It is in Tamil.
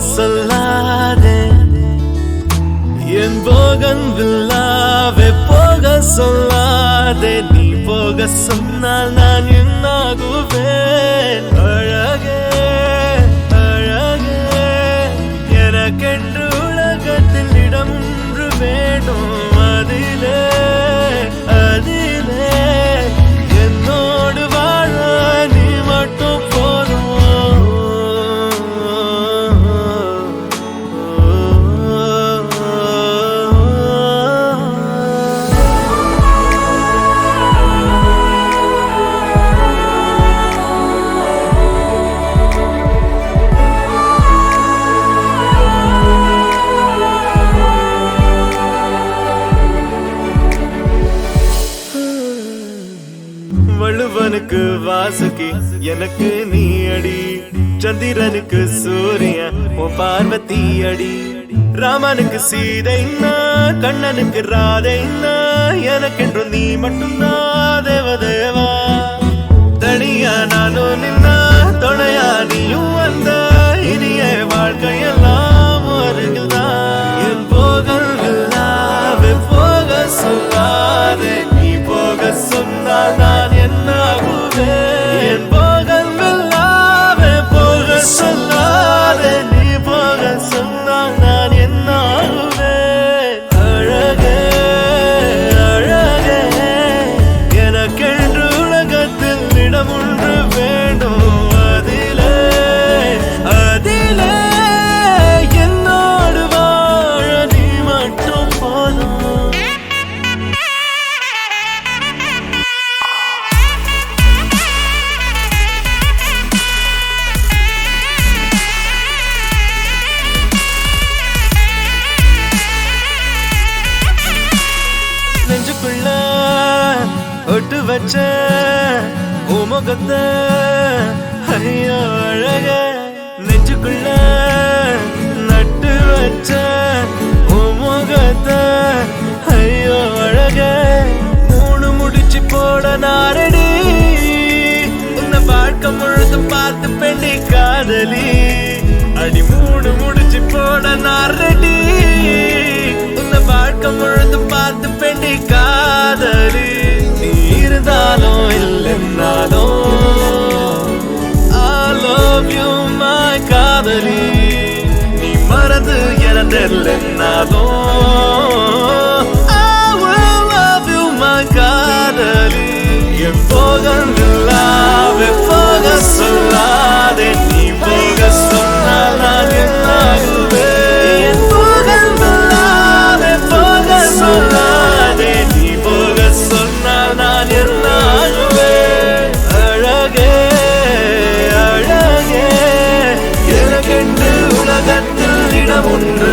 சொல்லாதே என் போகன்பில்லாவே போக சொல்லாதே நீ போக சொன்னால் நான் என்னாகுவேன் அழகே அழகே எனக்கென்று உலகத்தில் இடம் ஒன்று வேணும் அதிலே அதிலே என்னோடு வாழ நீ மட்டும் போதும் வள்ளுவனுக்கு வாசுகி எனக்கு நீ அடி சந்திரனுக்கு சூரியன் உன் பார்வதி அடி ராமனுக்கு சீதைன்னா கண்ணனுக்கு ராதைன்னா எனக்கென்று நீ மட்டும்தான் தேவதேவா தனியா நானும் நின்னா துணையா நீயும் வந்த இனிய வாழ்க்கையெல்லாம் அருகில்தான் என் போகல்லாவே போக சொல்லாதே நீ போக சொன்னால் நான் என்னாகுவேன் என் போகல்லாவே போக சொல்லாதே நீ போக சொன்னால் நான் என்னாகுவேன் அழகே அழகே எனக்கென்று உலகத்தில் இடம் ஒன்று வேண்டும் அதிலே அதிலே என்னோடு வாழ நீ மட்டும் போதும் நெஞ்சுக்குள்ள ஒட்டு வச்ச முகத்தை ஐயோ அழக நெஞ்சுக்குள்ள நட்டு வச்ச முகத்தை ஐயோ அழக மூணு முடிச்சு போட நாரடி உன்னை வாழ்க்கை முழுதும் பார்த்து பெண்ணி காதலி அடி மூணு முடிச்சு போட நாரடி உன்னை வாழ்க்கை முழுதும் பார்த்து பெண்ணி காதலி நீ இருந்தாலும் இல்லைன்னாலும் I love you my காதலி நீ மறந்து எனதெல்லாலும் I will love you my காதலி என் போகல்லாவே போக சொல்லாதே நீ போக சொன்னால் நான் என்னாகுவேன் என் போகல்லாவே போக சொல்லாதே நீ போக சொன்னால் நான் என்னாகுவேன் அழகே அழகே எனக்கென்று உலகத்தில் இடம் ஒன்று